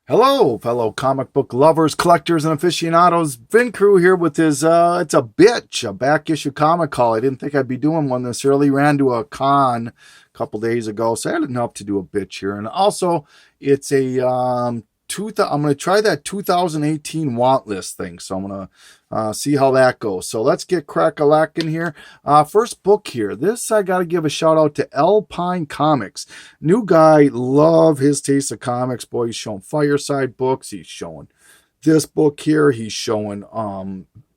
Hello, fellow comic book lovers, collectors, and aficionados. Vin Crew here with his, it's a bitch, a back issue comic haul. I didn't think I'd be doing one this early. Ran to a con a couple days ago, so I had enough to do a bitch here. And also, it's a, I'm going to try that 2018 want list thing. So I'm going to see how that goes. So let's get crack-a-lack in here. First book here. This, I got to give a shout out to Alpine Comics. New guy, love his taste of comics. Boy, he's showing Fireside books. He's showing this book here. He's showing,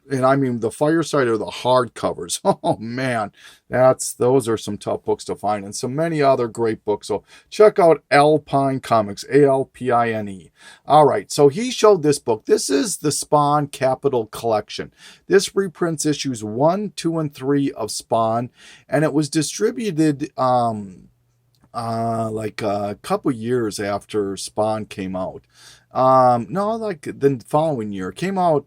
and I mean the Fireside are the hardcovers. Oh man, those are some tough books to find, and so many other great books. So check out Alpine Comics, Alpine. All right, so he showed this book. This is the Spawn Capital Collection. This reprints issues 1, 2, and 3 of Spawn, and it was distributed like a couple years after Spawn came out. No, like the following year. It came out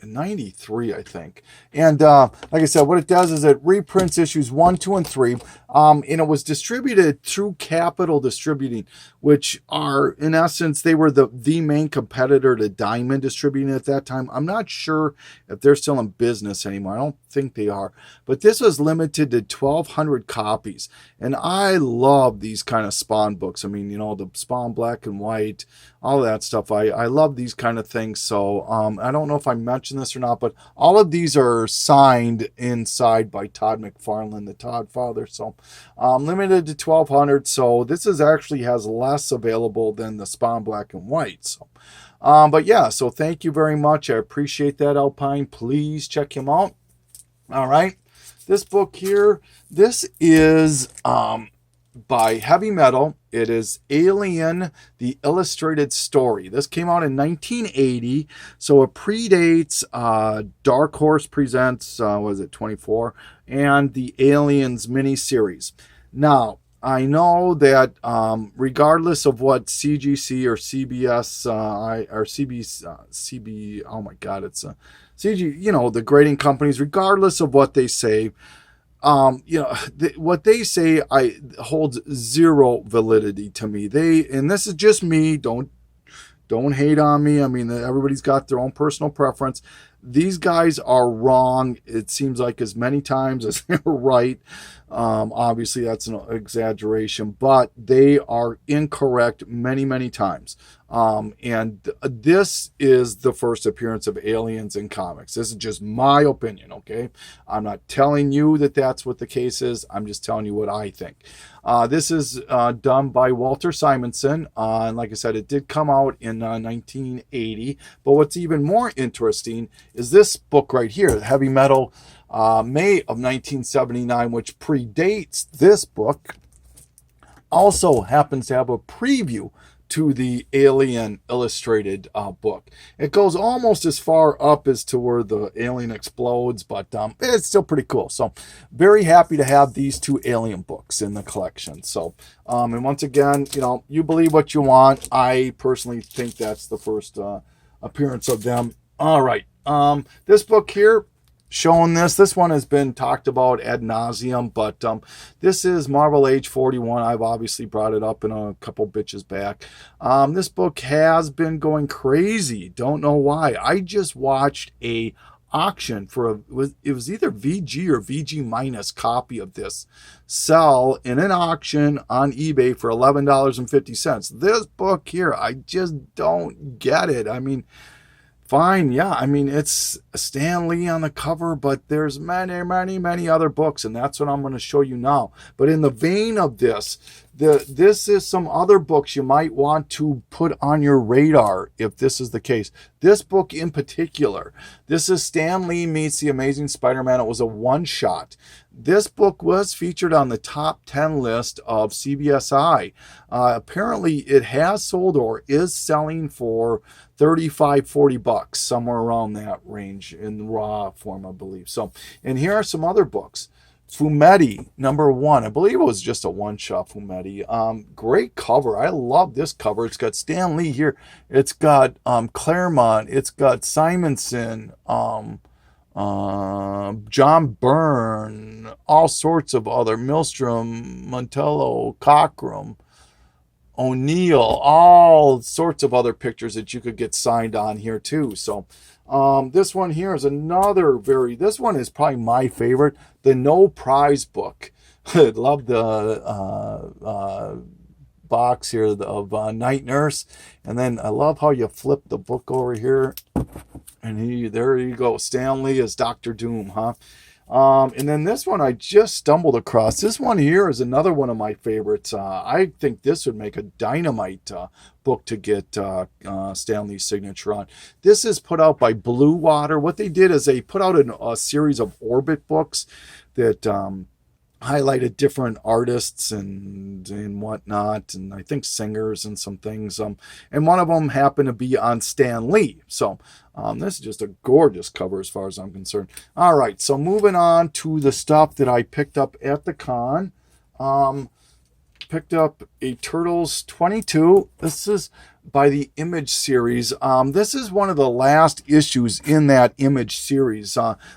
93, I think. And like I said, what it does is it reprints issues 1, 2, and 3. And it was distributed through Capital Distributing, which are, in essence, they were the main competitor to Diamond Distributing at that time. I'm not sure if they're still in business anymore. I don't think they are. But this was limited to 1,200 copies. And I love these kind of Spawn books. I mean, you know, the Spawn Black and White, all that stuff. I love these kind of things. So I don't know if I mentioned this or not, but all of these are signed inside by Todd McFarlane, the Todd father. So limited to 1,200. So this is actually has less available than the Spawn Black and White. So but yeah, so thank you very much. I appreciate that, Alpine. Please check him out. All right, this book here, this is by Heavy Metal. It is Alien, the Illustrated Story. This came out in 1980, so it predates Dark Horse Presents, was it 24, and the Aliens miniseries. Now, I know that regardless of what CGC or CBS or CB, oh my God, it's CG, you know, the grading companies, regardless of what they say, you know, what they say holds zero validity to me. And this is just me. Don't hate on me. I mean, everybody's got their own personal preference. These guys are wrong. It seems like as many times as they're right. Obviously, that's an exaggeration, but they are incorrect many, many times. And this is the first appearance of aliens in comics. This is just my opinion, okay? I'm not telling you that that's what the case is. I'm just telling you what I think. This is done by Walter Simonson. And like I said, it did come out in 1980. But what's even more interesting is this book right here, Heavy Metal, May of 1979, which predates this book, also happens to have a preview to the Alien Illustrated book. It goes almost as far up as to where the alien explodes, but it's still pretty cool. So very happy to have these two Alien books in the collection. So, and once again, you know, you believe what you want. I personally think that's the first appearance of them. All right. This book here, showing this one has been talked about ad nauseum, but this is Marvel Age 41. I've obviously brought it up in a couple bitches back. This book has been going crazy. Don't know why. I just watched a auction for it was either VG or VG minus copy of this sell in an auction on eBay for $11.50. This book here, I just don't get it. I mean, fine, yeah. I mean, it's Stan Lee on the cover, but there's many, many, many other books, and that's what I'm going to show you now. But in the vein of this, this is some other books you might want to put on your radar if this is the case. This book in particular, this is Stan Lee Meets the Amazing Spider-Man. It was a one-shot. This book was featured on the top 10 list of CBSI. Apparently, it has sold or is selling for $35-40, somewhere around that range in raw form, I believe. So, and here are some other books. Fumetti, #1. I believe it was just a one-shot Fumetti. Great cover. I love this cover. It's got Stan Lee here. It's got Claremont. It's got Simonson. John Byrne. All sorts of other. Milstrom, Montello, Cockrum. O'Neill, all sorts of other pictures that you could get signed on here too. So this one here is another this one is probably my favorite, the No Prize book. I love the box here of Night Nurse. And then I love how you flip the book over here. And there you go. Stan Lee as Dr. Doom, huh? And then this one I just stumbled across. This one here is another one of my favorites. I think this would make a dynamite book to get Stan Lee's signature on. This is put out by Blue Water. What they did is they put out a series of Orbit books that highlighted different artists and whatnot, and I think singers and some things. And one of them happened to be on Stan Lee. So this is just a gorgeous cover as far as I'm concerned. All right, so moving on to the stuff that I picked up at the con. Picked up a Turtles 22. This is by the Image series. This is one of the last issues in that Image series.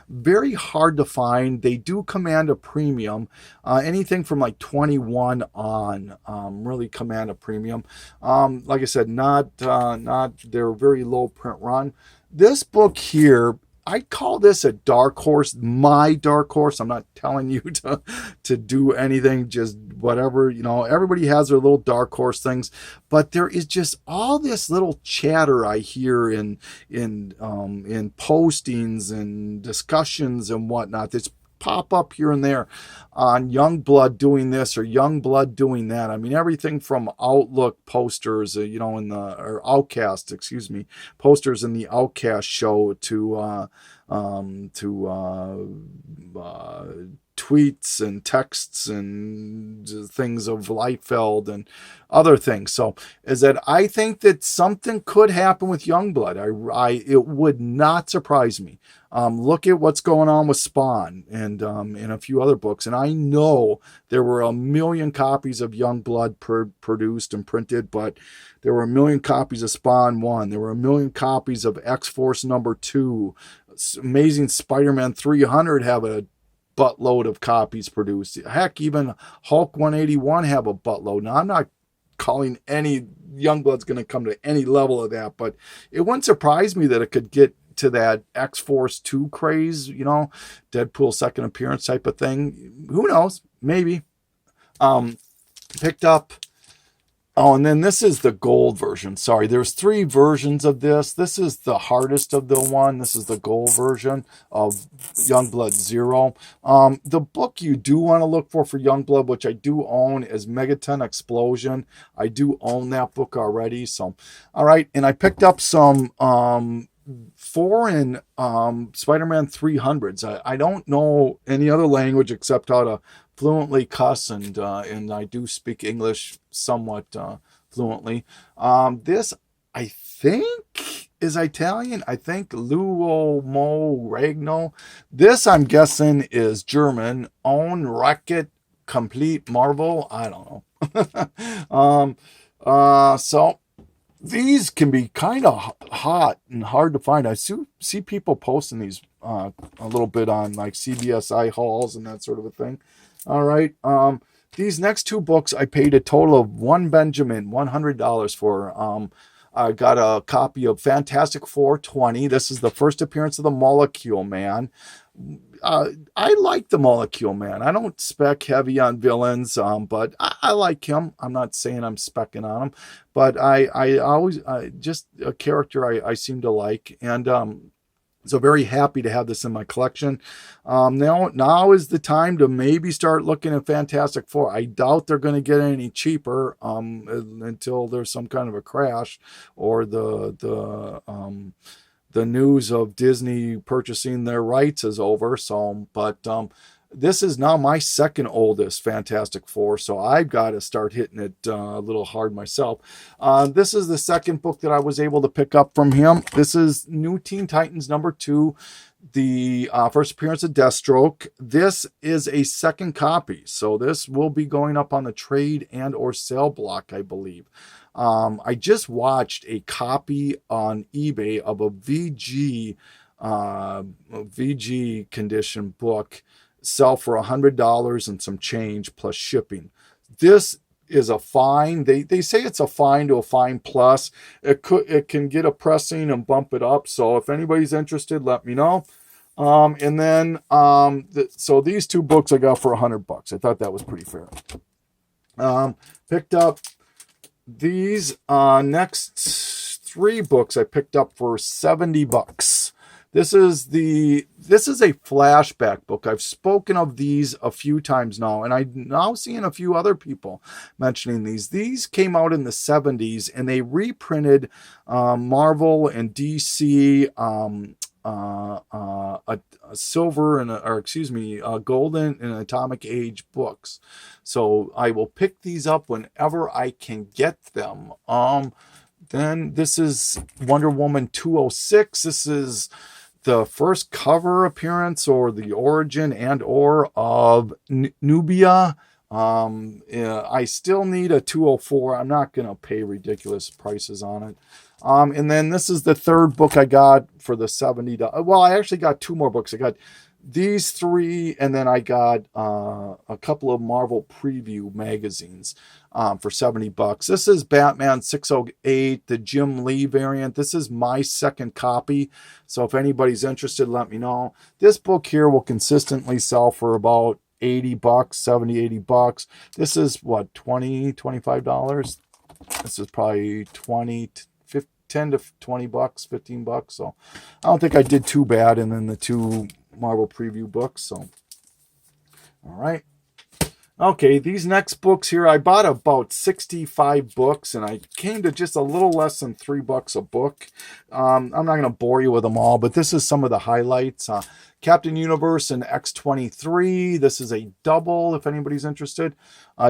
Very hard to find. They do command a premium. Anything from like 21 on really command a premium. Like I said, they're very low print run. This book here, I call this a dark horse, my dark horse. I'm not telling you to do anything, just whatever, everybody has their little dark horse things, but there is just all this little chatter I hear in postings and discussions and whatnot that's pop up here and there on Youngblood doing this or Youngblood doing that. I mean, everything from Outlook posters, or Outcast, posters in the Outcast show to tweets and texts and things of Liefeld and other things. So is that I think that something could happen with Youngblood. It would not surprise me. Look at what's going on with Spawn and a few other books. And I know there were 1 million copies of Youngblood produced and printed, but there were 1 million copies of Spawn 1. There were 1 million copies of X-Force number 2. Amazing Spider-Man 300 have a buttload of copies produced. Heck, even Hulk 181 have a buttload. Now, I'm not calling any Youngblood's going to come to any level of that, but it wouldn't surprise me that it could get to that X-Force 2 craze, Deadpool second appearance type of thing. Who knows? Maybe. Picked up. Oh, and then this is the gold version. Sorry, there's 3 versions of this. This is the hardest of the one. This is the gold version of Youngblood 0. The book you do want to look for Youngblood, which I do own, is Megaton Explosion. I do own that book already. So, all right. And I picked up some foreign Spider-Man 300s. I don't know any other language except how to fluently cuss, and I do speak English somewhat fluently. This, I think, is Italian. I think Luo Mo Regno. This, I'm guessing, is German. Own Racket Complete Marvel. I don't know. So these can be kind of hot and hard to find. I see people posting these a little bit on like CBSI hauls and that sort of a thing. All right. These next 2 books I paid a total of $100 for. I got a copy of Fantastic Four 20. This is the first appearance of the Molecule Man. I like the Molecule Man. I don't spec heavy on villains, but I like him. I'm not saying I'm specking on him, but I always just a character I seem to like, and so very happy to have this in my collection. Now is the time to maybe start looking at Fantastic Four. I doubt they're going to get any cheaper until there's some kind of a crash or the news of Disney purchasing their rights is over. So, but this is now my second oldest Fantastic Four, so I've got to start hitting it a little hard myself. This is the second book that I was able to pick up from him. This is New Teen Titans number 2, the first appearance of Deathstroke. This is a second copy, so this will be going up on the trade and or sale block, I believe. I just watched a copy on eBay of a VG condition book sell for $100 and some change plus shipping. This is a fine. They say it's a fine to a fine plus. It can get a pressing and bump it up. So if anybody's interested, let me know. And then so these two books I got for $100. I thought that was pretty fair. Picked up these next three books I picked up for $70. This is a flashback book. I've spoken of these a few times now, and I'm now seeing a few other people mentioning these. These came out in the 70s, and they reprinted Marvel and DC a silver and a golden and atomic age books. So I will pick these up whenever I can get them. Then this is Wonder Woman 206. This is the first cover appearance or the origin and or of Nubia. I still need a 204. I'm not going to pay ridiculous prices on it. And then this is the third book I got for the $70. Well, I actually got two more books. I got these three, and then I got a couple of Marvel preview magazines for $70. This is Batman 608, the Jim Lee variant. This is my second copy. So if anybody's interested, let me know. This book here will consistently sell for about $80, $70, $80. This is what, $20, $25? This is probably 10 to $20, $15. So I don't think I did too bad. And then the two Marvel preview books. So, all right. Okay, these next books here, I bought about 65 books, and I came to just a little less than $3 a book. I'm not going to bore you with them all, but this is some of the highlights. Captain Universe and X-23. This is a double, if anybody's interested.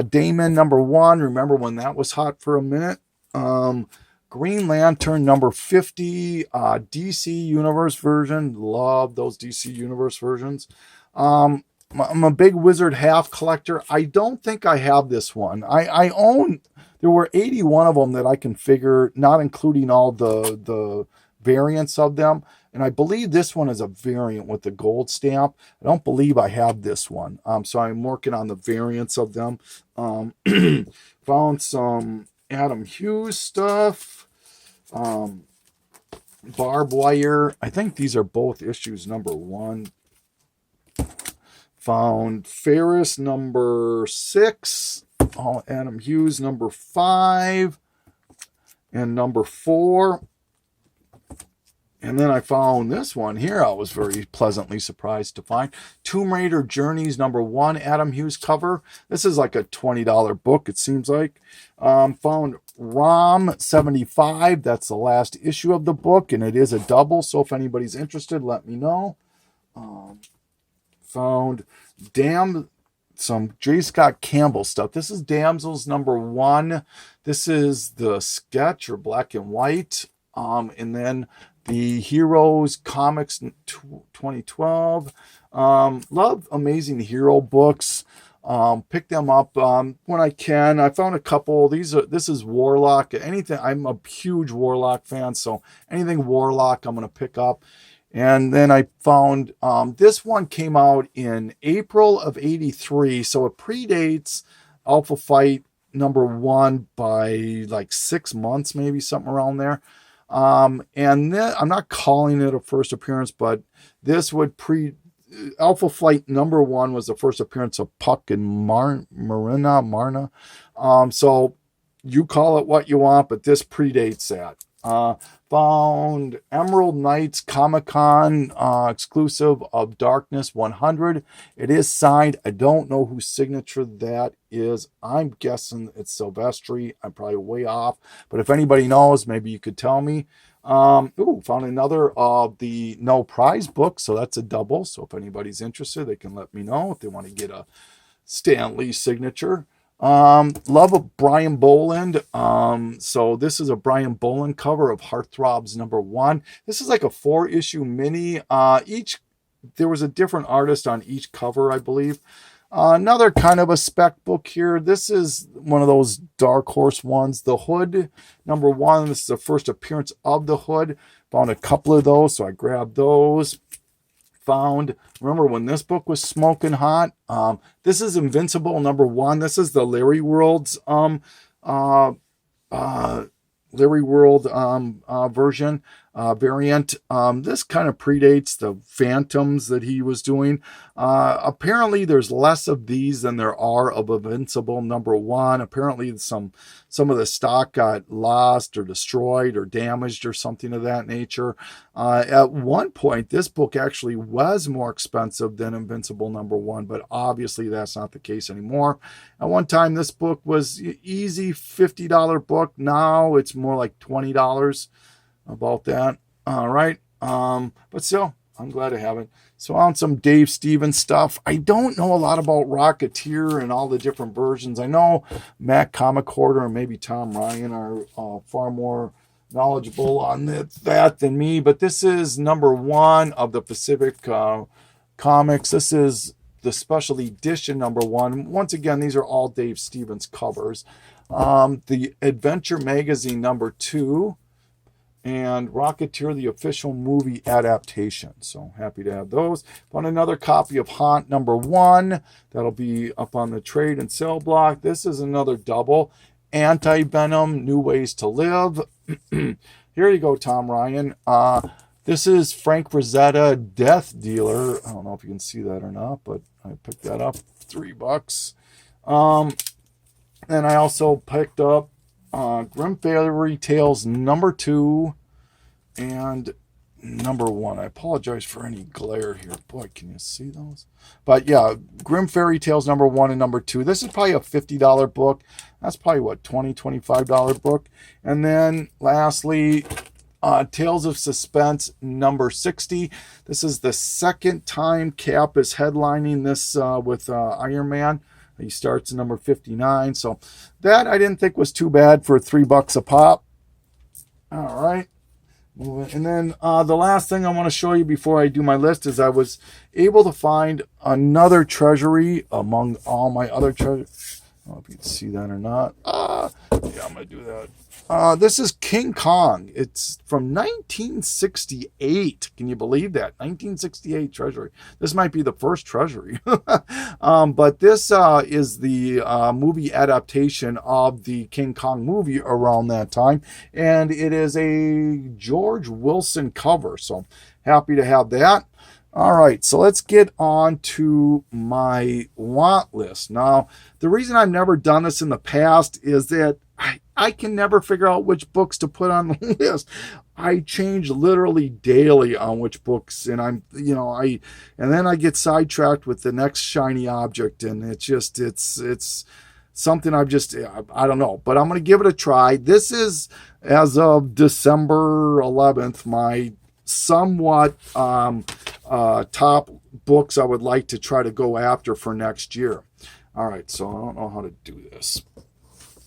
Damon #1. Remember when that was hot for a minute? Green Lantern #50. DC Universe version. Love those DC Universe versions. I'm a big Wizard half collector. I don't think I have this one. I own, there were 81 of them that I can figure, not including all the variants of them. And I believe this one is a variant with the gold stamp. I don't believe I have this one. So I'm working on the variants of them. Found some Adam Hughes stuff. Barbed Wire. I think these are both issues #1. Found Ferris #6, Adam Hughes #5, and #4. And then I found this one here. I was very pleasantly surprised to find. Tomb Raider Journeys #1, Adam Hughes cover. This is like a $20 book, it seems like. Found ROM 75. That's the last issue of the book, and it is a double. So if anybody's interested, let me know. Found some J. Scott Campbell stuff. This is Damsels #1. This is the sketch or black and white. And then the Heroes Comics 2012. Love Amazing Hero books. Pick them up when I can. I found a couple. This is Warlock. Anything. I'm a huge Warlock fan, so anything Warlock I'm going to pick up. And then I found this one came out in April of '83, so it predates Alpha Fight #1 by like 6 months, maybe something around there. And then I'm not calling it a first appearance, but this would Alpha Flight #1 was the first appearance of Puck and Marna. So you call it what you want, but this predates that. Found Emerald Knights Comic-Con exclusive of Darkness 100. It is signed. I don't know whose signature that is. I'm guessing it's Silvestri. I'm probably way off. But if anybody knows, maybe you could tell me. Found another of the No Prize book. So that's a double. So if anybody's interested, they can let me know if they want to get a Stan Lee signature. Love of Brian Boland. So this is a Brian Boland cover of Heartthrobs #1. This is like a 4-issue mini. There was a different artist on each cover, I believe. Another kind of a spec book here. This is one of those Dark Horse ones. The Hood #1. This is the first appearance of the Hood. Found a couple of those, so I grabbed those. found, remember when this book was smoking hot? This is Invincible #1. This is the Larry World's uh, Larry World version, variant. This kind of predates the Phantoms that he was doing. Apparently there's less of these than there are of Invincible #1. Apparently some of the stock got lost or destroyed or damaged or something of that nature. At one point, this book actually was more expensive than Invincible #1, but obviously that's not the case anymore. At one time, this book was easy $50 book. Now it's more like $20, about that. All right. But still, I'm glad to have it. So on some Dave Stevens stuff. I don't know a lot about Rocketeer and all the different versions. I know Matt Comic Hoarder and maybe Tom Ryan are far more knowledgeable on that than me, but this is #1 of the Pacific comics. This is the special edition #1. Once again, these are all Dave Stevens covers. The Adventure Magazine #2, and Rocketeer, the official movie adaptation. So happy to have those. Found another copy of Haunt #1. That'll be up on the trade and sale block. This is another double. Anti-Venom, New Ways to Live. Here you go, Tom Ryan. This is Frank Frazetta, Death Dealer. I don't know if you can see that or not, but I picked that up, $3. And I also picked up Grim Fairy Tales #2 and #1. I apologize for any glare here. Boy, can you see those? But yeah, Grim Fairy Tales #1 and #2. This is probably a $50 book. That's probably what, $20, $25 book. And then lastly, Tales of Suspense #60. This is the second time Cap is headlining this with Iron Man. He starts at #59. So that I didn't think was too bad for $3 a pop. All right. And then the last thing I want to show you before I do my list is I was able to find another treasury among all my other treasures. I don't know if you can see that or not. Yeah, I'm going to do that. This is King Kong. It's from 1968. Can you believe that? 1968 treasury. This might be the first treasury. But this is the movie adaptation of the King Kong movie around that time. And it is a George Wilson cover. So happy to have that. All right, so let's get on to my want list. Now, the reason I've never done this in the past is that I can never figure out which books to put on the list. I change literally daily on which books, and and then I get sidetracked with the next shiny object, and it's something I don't know, but I'm going to give it a try. This is, as of December 11th, my somewhat top books I would like to try to go after for next year. All right, so I don't know how to do this.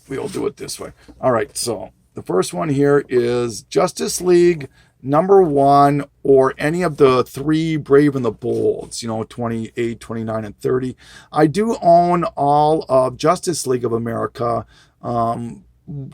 We'll do it this way. All right, so the first one here is Justice League #1, or any of the 3 Brave and the Bolds, 28, 29, and 30. I do own all of Justice League of America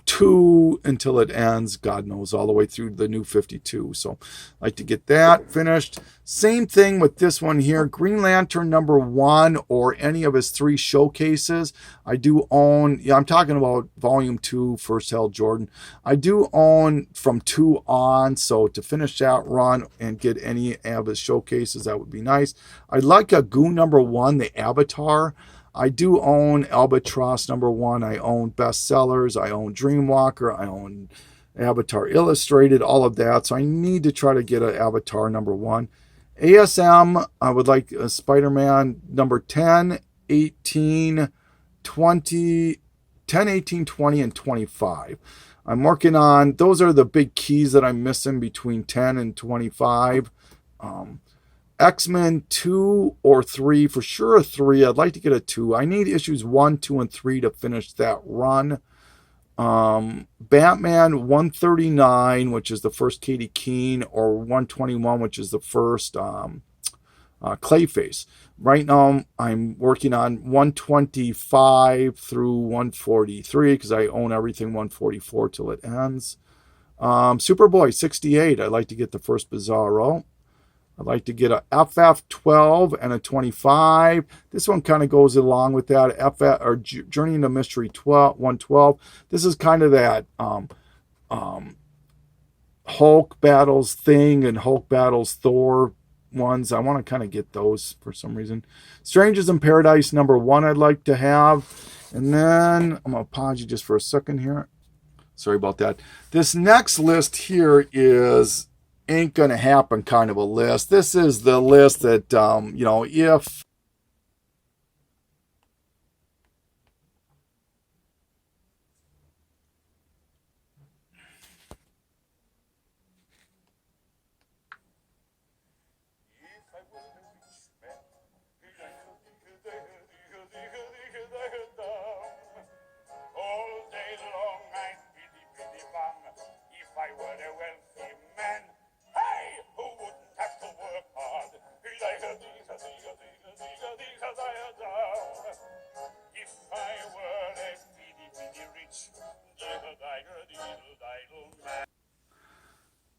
2 until it ends, God knows, all the way through the New 52. So I like to get that finished. Same thing with this one here, Green Lantern #1, or any of his 3 showcases. I do own, I'm talking about Volume 2, First Hal Jordan. I do own from 2 on, so to finish that run and get any of his showcases, that would be nice. I'd like a Goon #1, the Avatar. I do own Albatross #1. I own Bestsellers. I own Dreamwalker. I own Avatar Illustrated, all of that. So I need to try to get an Avatar #1. ASM, I would like a Spider-Man #10, 18, 20, 10, 18, 20, and 25. I'm working on, those are the big keys that I'm missing between 10 and 25. X-Men 2 or 3, for sure a 3. I'd like to get a 2. I need issues 1, 2, and 3 to finish that run. Batman 139, which is the first Katie Keene, or 121, which is the first Clayface. Right now, I'm working on 125 through 143 because I own everything 144 till it ends. Superboy 68, I'd like to get the first Bizarro. I'd like to get a FF12 and a 25. This one kind of goes along with that. Or Journey into Mystery 112. This is kind of that Hulk battles Thing and Hulk battles Thor ones. I want to kind of get those for some reason. Strangers in Paradise #1 I'd like to have. And then I'm going to pause you just for a second here. Sorry about that. This next list here is ain't gonna happen kind of a list. This is the list that if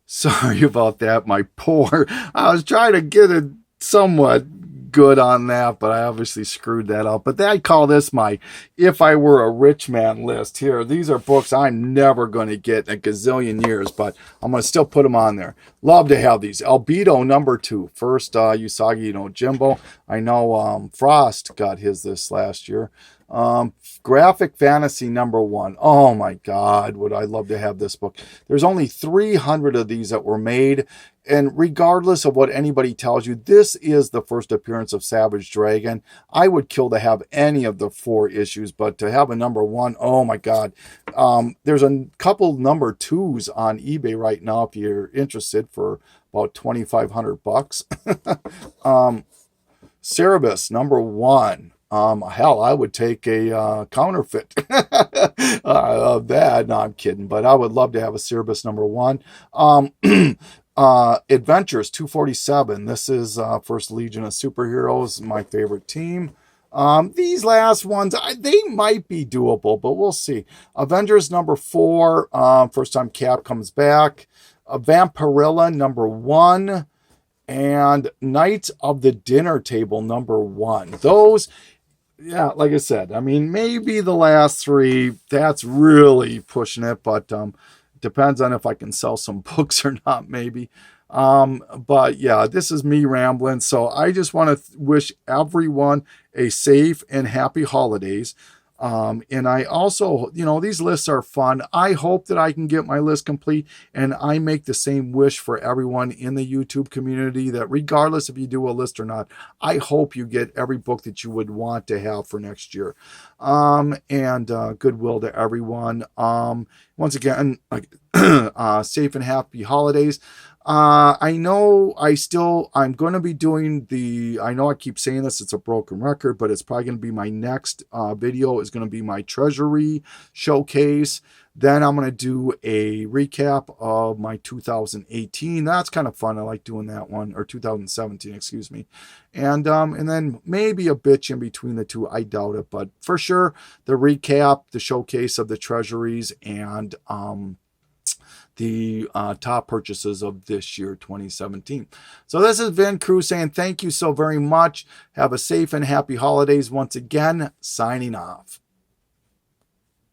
sorry about that, my poor. I was trying to get it somewhat good on that, but I obviously screwed that up. But I call this my If I Were a Rich Man list here. These are books I'm never going to get in a gazillion years, but I'm going to still put them on there. Love to have these. Albedo #2. First Usagi no Jimbo. I know Frost got his this last year. Graphic Fantasy #1. Oh my God, would I love to have this book. There's only 300 of these that were made. And regardless of what anybody tells you, this is the first appearance of Savage Dragon. I would kill to have any of the 4 issues, but to have a #1, oh my God. There's a couple #2s on eBay right now if you're interested for about $2,500. Cerebus #1. Hell, I would take a counterfeit of that. No, I'm kidding, but I would love to have a Cerebus #1. Adventures 247. This is First Legion of Superheroes, my favorite team. These last ones, they might be doable, but we'll see. Avengers #4. First time Cap comes back. Vampirella #1. And Knights of the Dinner Table #1. Those, yeah, like I said, I mean, maybe the last 3, that's really pushing it, but depends on if I can sell some books or not, maybe. But yeah, this is me rambling. So I just want to wish everyone a safe and happy holidays. And I also, these lists are fun. I hope that I can get my list complete, and I make the same wish for everyone in the YouTube community that regardless if you do a list or not, I hope you get every book that you would want to have for next year. And goodwill to everyone. Once again, safe and happy holidays. I know I'm going to be doing I know I keep saying this, it's a broken record, but it's probably going to be my next video is going to be my treasury showcase. Then I'm going to do a recap of my 2018. That's kind of fun. I like doing that one, or 2017, excuse me. And then maybe a bitch in between the two. I doubt it, but for sure the recap, the showcase of the treasuries, and the top purchases of this year, 2017. So this is Vin Cruz saying thank you so very much. Have a safe and happy holidays once again. Signing off.